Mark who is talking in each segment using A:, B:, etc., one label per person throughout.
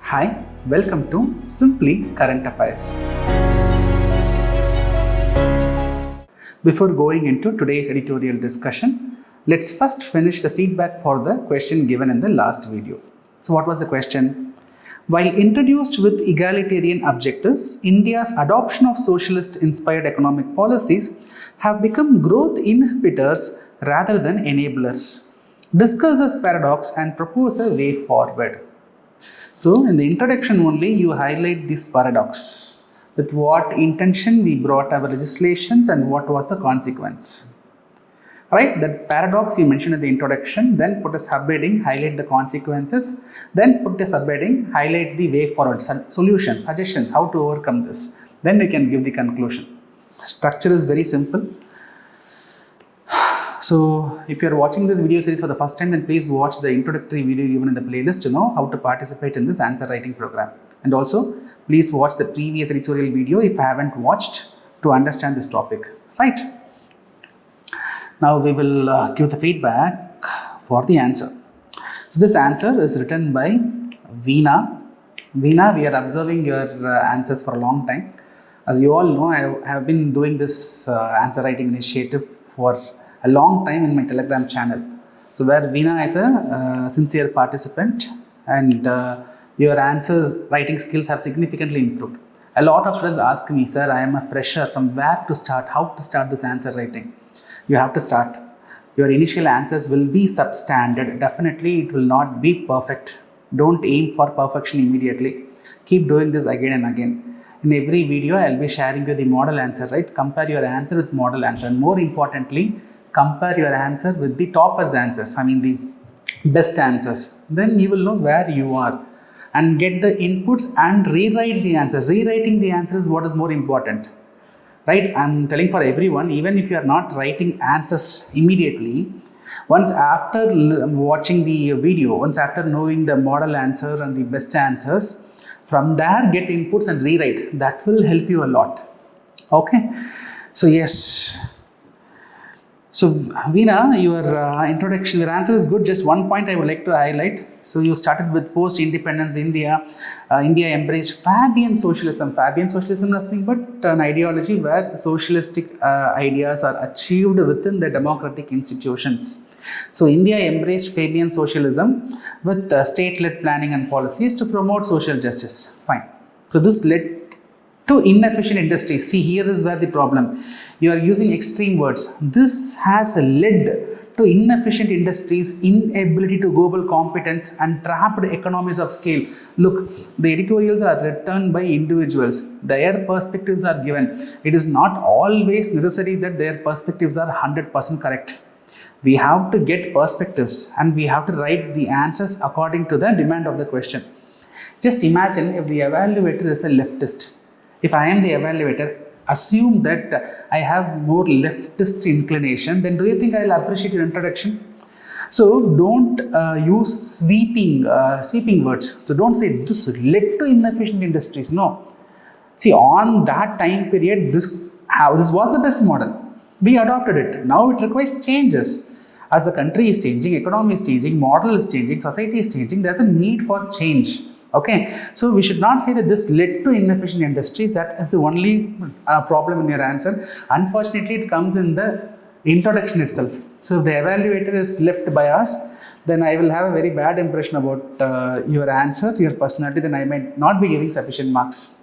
A: Hi, welcome to Simply Current Affairs. Before going into today's editorial discussion, let's first finish the feedback for the question given in the last video. So what was the question? While introduced with egalitarian objectives, India's adoption of socialist-inspired economic policies have become growth inhibitors rather than enablers. Discuss this paradox and propose a way forward. So, in the introduction only, you highlight this paradox. With what intention we brought our legislations and what was the consequence. Right? That paradox you mentioned in the introduction, then put a subheading, highlight the consequences, then put a subheading, highlight the way forward, solutions, suggestions, how to overcome this. Then we can give the conclusion. Structure is very simple. So, if you are watching this video series for the first time, then please watch the introductory video given in the playlist to know how to participate in this answer writing program. And also, please watch the previous editorial video if you haven't watched to understand this topic. Right? Now, we will give the feedback for the answer. So, this answer is written by Veena. Veena, we are observing your answers for a long time. As you all know, I have been doing this answer writing initiative for a long time in my Telegram channel. So where Veena is a sincere participant and your answer writing skills have significantly improved. A lot of students ask me, sir, I am a fresher, from where to start, how to start this answer writing. You have to start. Your initial answers will be substandard. Definitely it will not be perfect. Don't aim for perfection immediately. Keep doing this again and again. In every video, I will be sharing you the model answer, right? Compare your answer with model answer. And more importantly, compare your answer with the topper's answers, the best answers. Then you will know where you are and get the inputs and rewrite the answer. Rewriting the answer is what is more important, right? I'm telling for everyone, even if you are not writing answers immediately, once after watching the video, once after knowing the model answer and the best answers, from there get inputs and rewrite. That will help you a lot. Okay? So yes. So Veena, your introduction, your answer is good. Just one point I would like to highlight. So you started with post-independence India. India embraced Fabian socialism. Fabian socialism is nothing but an ideology where socialistic ideas are achieved within the democratic institutions. So India embraced Fabian socialism with state-led planning and policies to promote social justice. Fine. So this led to inefficient industries. See, here is where the problem. You are using extreme words. This has led to inefficient industries, inability to global competence and trapped economies of scale. Look, the editorials are written by individuals. Their perspectives are given. It is not always necessary that their perspectives are 100% correct. We have to get perspectives and we have to write the answers according to the demand of the question. Just imagine if the evaluator is a leftist. If I am the evaluator, assume that I have more leftist inclination, then do you think I will appreciate your introduction? So don't use sweeping words. So don't say this led to inefficient industries. No. See, on that time period, this was the best model. We adopted it. Now it requires changes. As the country is changing, economy is changing, model is changing, society is changing, there's a need for change. Okay, so we should not say that this led to inefficient industries. That is the only problem in your answer. Unfortunately, it comes in the introduction itself. So if the evaluator is left biased, then I will have a very bad impression about your answer, your personality, then I might not be giving sufficient marks.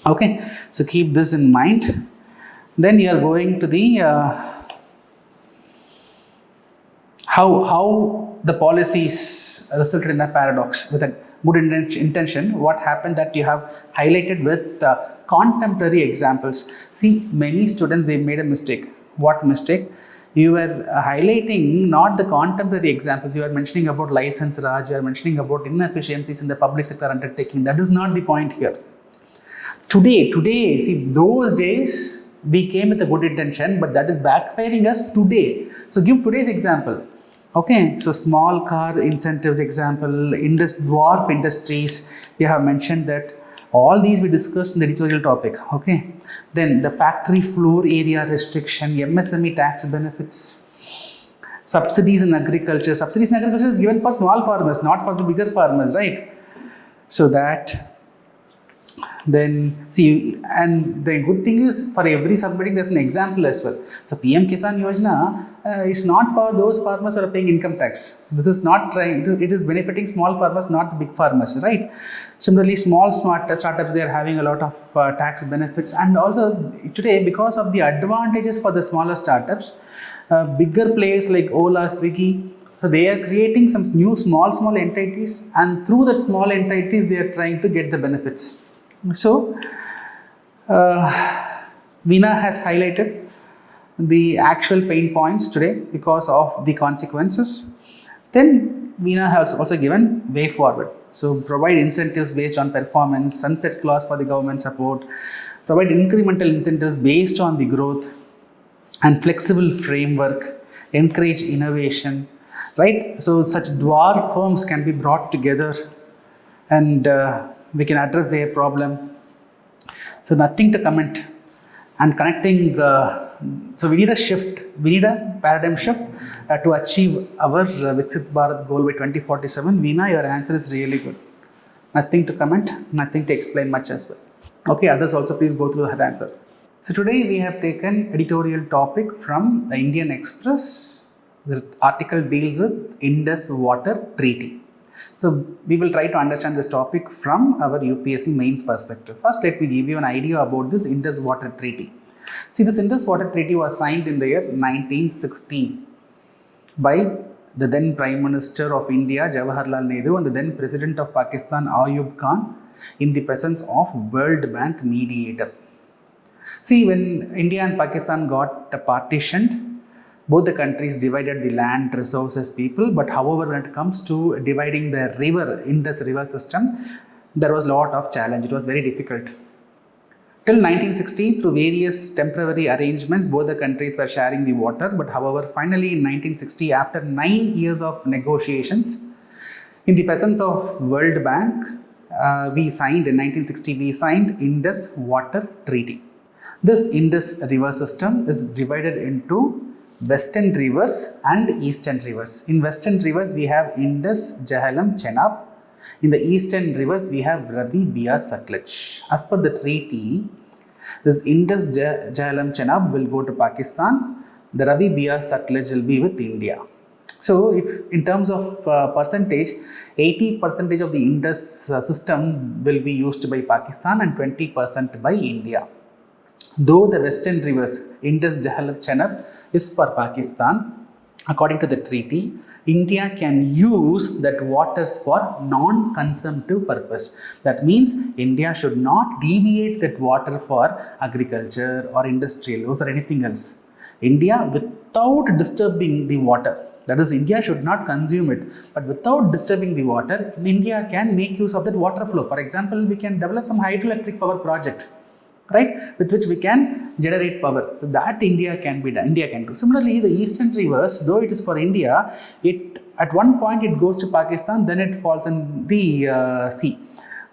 A: Okay, so keep this in mind. Then you are going to the how the policies resulted in a paradox with a good intention. What happened that you have highlighted with contemporary examples. See, many students, they made a mistake. What mistake? You were highlighting not the contemporary examples. You are mentioning about license Raj, you are mentioning about inefficiencies in the public sector undertaking. That is not the point here. Today, see, those days we came with a good intention, but that is backfiring us today. So give today's example. Okay, so small car incentives example, dwarf industries, you have mentioned that. All these we discussed in the editorial topic. Okay, then the factory floor area restriction, MSME tax benefits, subsidies in agriculture. Subsidies in agriculture is given for small farmers, not for the bigger farmers, right? So that then see, and the good thing is for every subheading there's an example as well. So PM Kisan Yojana is not for those farmers who are paying income tax. So this is not trying, it is benefiting small farmers, not the big farmers, right? Similarly, small startups, they are having a lot of tax benefits, and also today because of the advantages for the smaller startups, bigger players like Ola, Swiggy, so they are creating some new small entities, and through that small entities they are trying to get the benefits. So, Veena has highlighted the actual pain points today because of the consequences. Then Veena has also given way forward. So, provide incentives based on performance, sunset clause for the government support, provide incremental incentives based on the growth, and flexible framework, encourage innovation, right? So, such dwarf firms can be brought together and we can address their problem. So nothing to comment and connecting. So we need a shift, we need a paradigm shift to achieve our Viksit Bharat goal by 2047. Veena, your answer is really good. Nothing to comment, nothing to explain much as well. Okay, others also please go through that answer. So today we have taken editorial topic from the Indian Express. The article deals with Indus Water Treaty. So we will try to understand this topic from our UPSC mains perspective. First, let me give you an idea about this Indus Water Treaty. See, this Indus Water Treaty was signed in the year 1960 by the then Prime Minister of India, Jawaharlal Nehru, and the then President of Pakistan, Ayub Khan, in the presence of World Bank mediator. See, when India and Pakistan got partitioned, both the countries divided the land, resources, people, but however, when it comes to dividing the river, Indus river system, there was a lot of challenge. It was very difficult. Till 1960, through various temporary arrangements, both the countries were sharing the water, but however, finally in 1960, after 9 years of negotiations, in the presence of World Bank, we signed in 1960, we signed Indus Water Treaty. This Indus river system is divided into western rivers and eastern rivers. In western rivers, we have Indus, Jhelum, Chenab. In the eastern rivers, we have Ravi, Bias, Sutlej. As per the treaty, this Indus, Jhelum, Chenab will go to Pakistan. The Ravi, Bias, Sutlej will be with India. So, if in terms of percentage, 80% of the Indus system will be used by Pakistan and 20% by India. Though the western rivers, Indus, Jhelum, Chenab, is for Pakistan, according to the treaty, India can use that waters for non-consumptive purpose. That means India should not deviate that water for agriculture or industrial use or anything else. India, without disturbing the water, that is, India should not consume it, but without disturbing the water, India can make use of that water flow. For example, we can develop some hydroelectric power project, right, with which we can generate power. So that India can be done, India can do. Similarly, the eastern rivers, though it is for India, it at one point it goes to Pakistan, then it falls in the sea,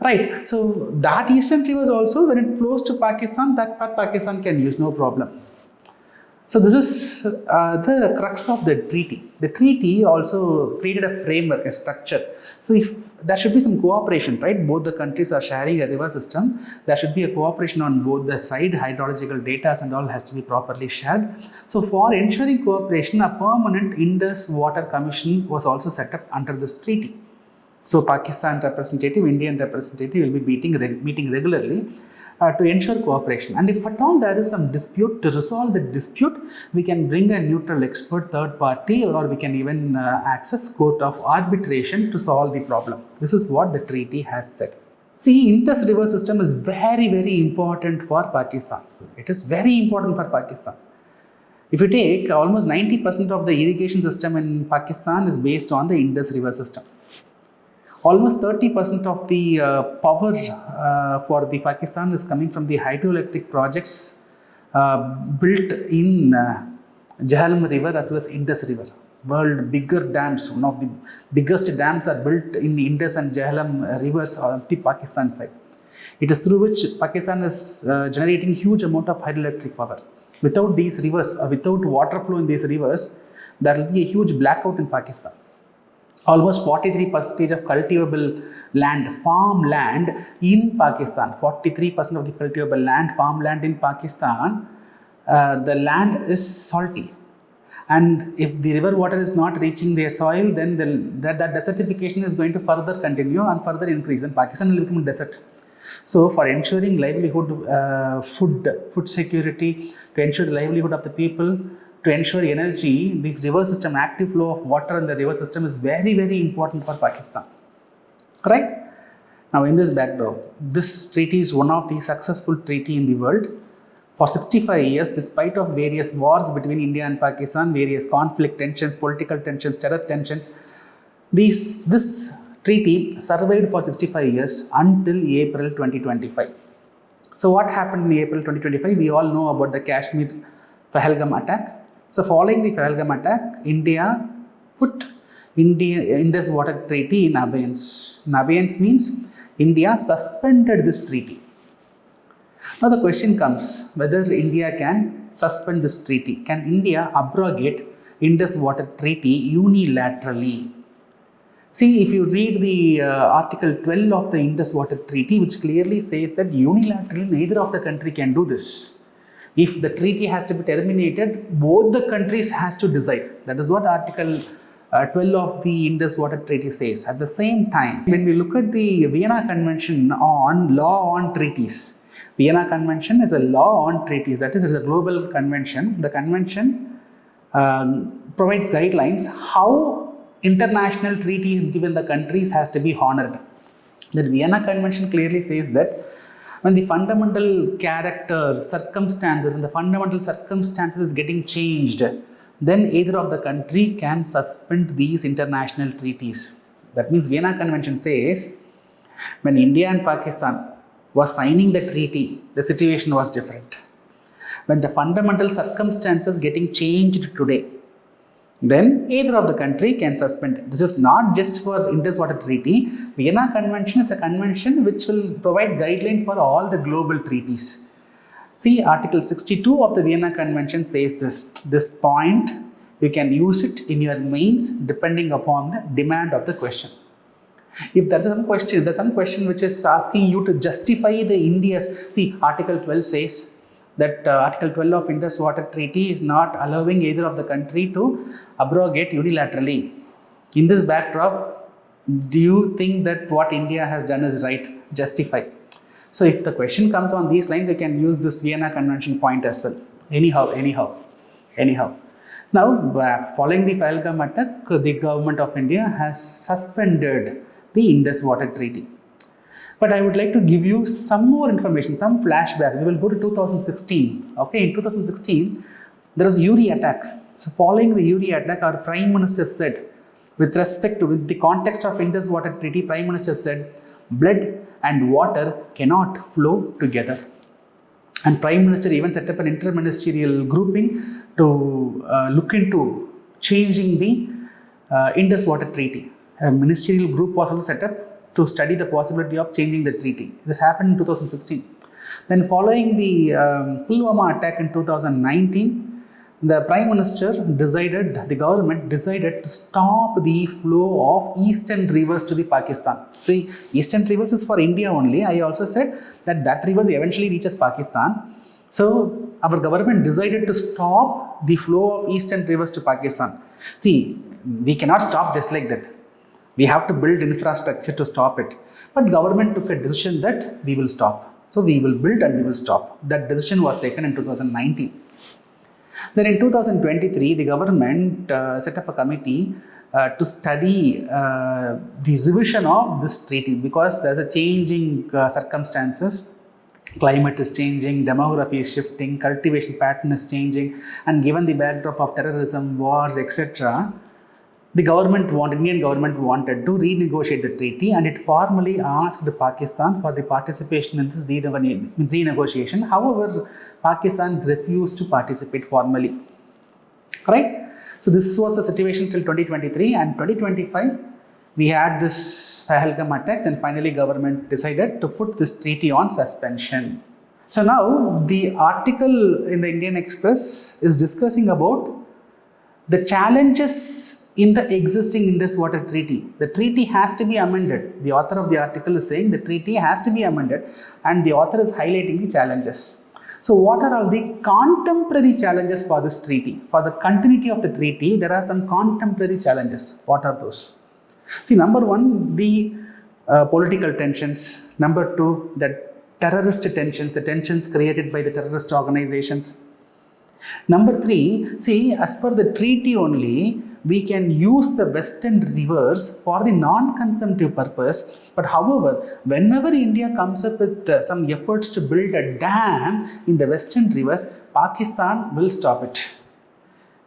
A: right? So that eastern rivers also, when it flows to Pakistan, that part Pakistan can use, no problem. So this is the crux of the treaty. The treaty also created a framework, a structure. So if there should be some cooperation, right? Both the countries are sharing a river system. There should be a cooperation on both the side. Hydrological data and all has to be properly shared. So for ensuring cooperation, a permanent Indus Water Commission was also set up under this treaty. So Pakistan representative, Indian representative will be meeting regularly to ensure cooperation. And if at all there is some dispute, to resolve the dispute, we can bring a neutral expert, third party, or we can even access court of arbitration to solve the problem. This is what the treaty has said. See, Indus river system is very, very important for Pakistan. It is very important for Pakistan. If you take almost 90% of the irrigation system in Pakistan is based on the Indus river system. Almost 30% of the power for the Pakistan is coming from the hydroelectric projects built in Jhelum river as well as Indus river. World bigger dams, one of the biggest dams are built in Indus and Jhelum rivers on the Pakistan side. It is through which Pakistan is generating huge amount of hydroelectric power. Without these rivers, without water flow in these rivers, there will be a huge blackout in Pakistan. Almost 43% of cultivable land, farmland in Pakistan, 43% of the cultivable land, farmland in Pakistan, the land is salty. And if the river water is not reaching their soil, then that desertification is going to further continue and further increase, and Pakistan will become a desert. So, for ensuring livelihood, food security, to ensure the livelihood of the people, to ensure energy, this river system, active flow of water in the river system is very, very important for Pakistan. Right? Now, in this backdrop, this treaty is one of the successful treaty in the world. For 65 years, despite of various wars between India and Pakistan, various conflict tensions, political tensions, terror tensions, this treaty survived for 65 years until April 2025. So what happened in April 2025? We all know about the Kashmir Pahalgam attack. So following the Pahalgam attack, India put Indus Water Treaty in abeyance. In abeyance means India suspended this treaty. Now the question comes whether India can suspend this treaty. Can India abrogate Indus Water Treaty unilaterally? See, if you read the Article 12 of the Indus Water Treaty, which clearly says that unilaterally neither of the country can do this. If the treaty has to be terminated, both the countries has to decide. That is what Article 12 of the Indus Water Treaty says. At the same time, when we look at the Vienna Convention on Law on Treaties, Vienna Convention is a law on treaties. That is, it is a global convention. The convention provides guidelines how international treaties between the countries has to be honored. The Vienna Convention clearly says that when the fundamental character, circumstances, when the fundamental circumstances is getting changed, then either of the country can suspend these international treaties. That means Vienna Convention says when India and Pakistan was signing the treaty, the situation was different. When the fundamental circumstances getting changed today, then either of the country can suspend it. This is not just for Indus Water Treaty. Vienna Convention is a convention which will provide guideline for all the global treaties. See, Article 62 of the Vienna Convention says this point, you can use it in your mains depending upon the demand of the question. If there's some question which is asking you to justify the India's, see, Article 12 says that Article 12 of Indus Water Treaty is not allowing either of the country to abrogate unilaterally. In this backdrop, do you think that what India has done is right? Justify. So if the question comes on these lines, you can use this Vienna Convention point as well. Anyhow. Now, following the Pahalgam attack, the government of India has suspended the Indus Water Treaty. But I would like to give you some more information, some flashback. We will go to 2016. Okay, in 2016, there was Uri attack. So following the Uri attack, our Prime Minister said, with respect to the context of Indus Water Treaty, Prime Minister said, blood and water cannot flow together. And Prime Minister even set up an interministerial grouping to look into changing the Indus Water Treaty. A ministerial group was also set up to study the possibility of changing the treaty. This happened in 2016. Then following the Pulwama attack in 2019, the Prime Minister the government decided to stop the flow of eastern rivers to the Pakistan. See, eastern rivers is for India only. I also said that rivers eventually reaches Pakistan. So our government decided to stop the flow of eastern rivers to Pakistan. See, we cannot stop just like that. We have to build infrastructure to stop it. But government took a decision that we will stop. So we will build and we will stop. That decision was taken in 2019. Then in 2023, the government set up a committee to study the revision of this treaty, because there's a changing circumstances. Climate is changing, demography is shifting, cultivation pattern is changing, and given the backdrop of terrorism, wars, etc., the Indian government wanted to renegotiate the treaty, and it formally asked Pakistan for the participation in this renegotiation. However, Pakistan refused to participate formally. Right? So this was the situation till 2023, and 2025 we had this Pahalgam attack. Then finally government decided to put this treaty on suspension. So now the article in the Indian Express is discussing about the challenges in the existing Indus Water Treaty. The treaty has to be amended. The author of the article is saying the treaty has to be amended, and the author is highlighting the challenges. So what are all the contemporary challenges for this treaty? For the continuity of the treaty, there are some contemporary challenges. What are those? See, number one, the political tensions. Number two, the terrorist tensions, the tensions created by the terrorist organizations. Number three, see, as per the treaty only, we can use the western rivers for the non-consumptive purpose. But however, whenever India comes up with some efforts to build a dam in the western rivers, Pakistan will stop it.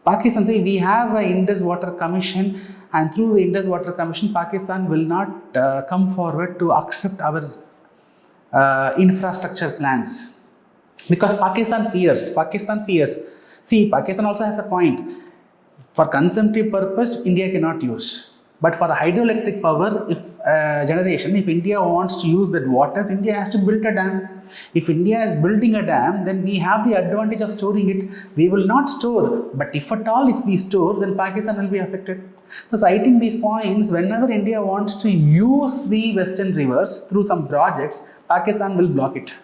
A: Pakistan say, we have an Indus Water Commission, and through the Indus Water Commission, Pakistan will not come forward to accept our infrastructure plans. Because Pakistan fears. See, Pakistan also has a point. For consumptive purpose, India cannot use. But for the hydroelectric power, generation, if India wants to use that waters, India has to build a dam. If India is building a dam, then we have the advantage of storing it. We will not store, but if at all, if we store, then Pakistan will be affected. So citing these points, whenever India wants to use the western rivers through some projects, Pakistan will block it.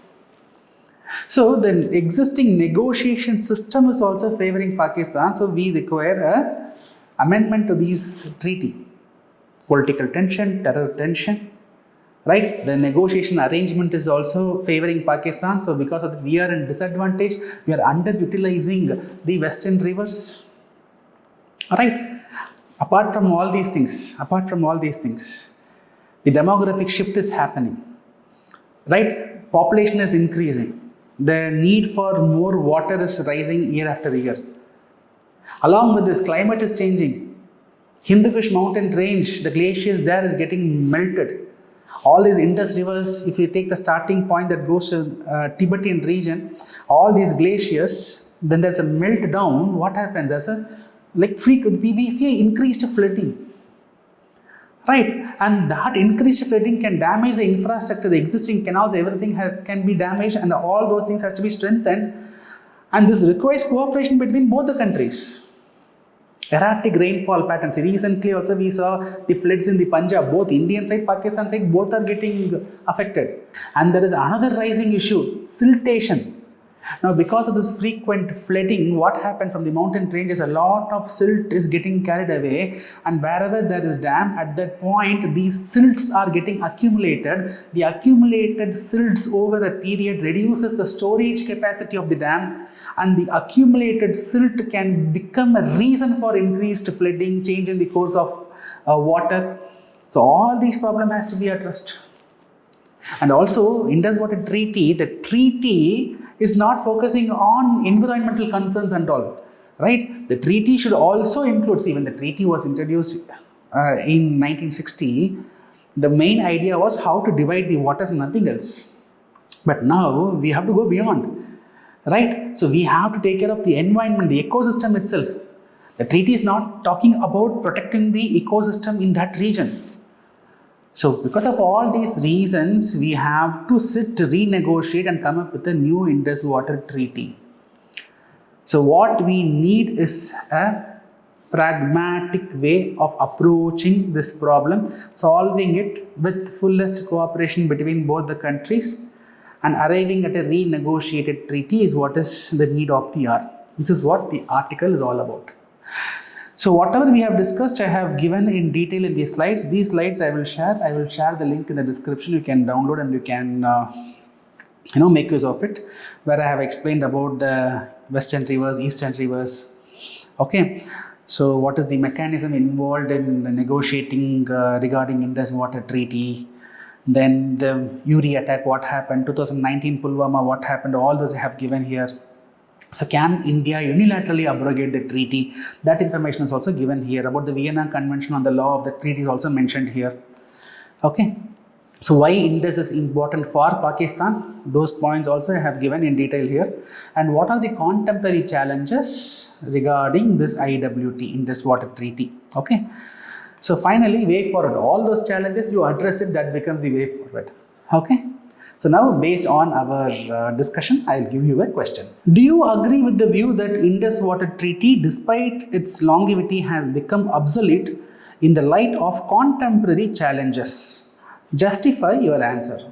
A: So the existing negotiation system is also favoring Pakistan. So we require an amendment to this treaty. Political tension, terror tension, right? The negotiation arrangement is also favoring Pakistan. So because of that, we are in disadvantage. We are underutilizing the western rivers. All right. Apart from all these things, the demographic shift is happening, right? Population is increasing. The need for more water is rising year after year. Along with this, climate is changing. Hindu Kush mountain range, the glaciers there is getting melted. All these Indus rivers, if you take the starting point that goes to Tibetan region, all these glaciers, then there's a meltdown. What happens? There's a we see increased flooding. Right, and that increased flooding can damage the infrastructure, the existing canals, everything can be damaged, and all those things has to be strengthened. And this requires cooperation between both the countries. Erratic rainfall patterns. Recently also we saw the floods in the Punjab, both Indian side, Pakistan side, both are getting affected. And there is another rising issue, siltation. Now, because of this frequent flooding, what happened from the mountain ranges, a lot of silt is getting carried away, and wherever there is dam, at that point, these silts are getting accumulated. The accumulated silts over a period reduces the storage capacity of the dam, and the accumulated silt can become a reason for increased flooding, change in the course of water. So, all these problems has to be addressed. And also, Indus Water Treaty, the treaty is not focusing on environmental concerns and all, right? The treaty should also include, see, when the treaty was introduced in 1960, the main idea was how to divide the waters and nothing else. But now we have to go beyond, right? So we have to take care of the environment, the ecosystem itself. The treaty is not talking about protecting the ecosystem in that region. So because of all these reasons, we have to sit to renegotiate and come up with a new Indus Water Treaty. So what we need is a pragmatic way of approaching this problem, solving it with fullest cooperation between both the countries, and arriving at a renegotiated treaty is what is the need of the hour. This is what the article is all about. So whatever we have discussed, I have given in detail in these slides. These slides I will share. I will share the link in the description. You can download and you can make use of it, where I have explained about the western rivers, eastern rivers. Okay. So what is the mechanism involved in negotiating regarding Indus Water Treaty? Then the Uri attack, what happened? 2019 Pulwama, what happened? All those I have given here. So can India unilaterally abrogate the treaty? That information is also given here. About the Vienna Convention on the Law of the Treaty is also mentioned here. Okay. So why Indus is important for Pakistan? Those points also I have given in detail here. And what are the contemporary challenges regarding this IWT, Indus Water Treaty? Okay. So finally, way forward. All those challenges, you address it, that becomes the way forward. Okay. So now, based on our discussion, I'll give you a question. Do you agree with the view that Indus Water Treaty, despite its longevity, has become obsolete in the light of contemporary challenges? Justify your answer.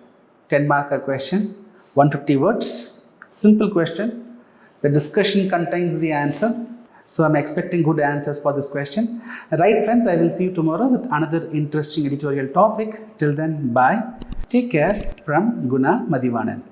A: 10-marker question, 150 words, simple question. The discussion contains the answer. So I'm expecting good answers for this question. Right, friends, I will see you tomorrow with another interesting editorial topic. Till then, bye. Take care from Guna Mathivanan.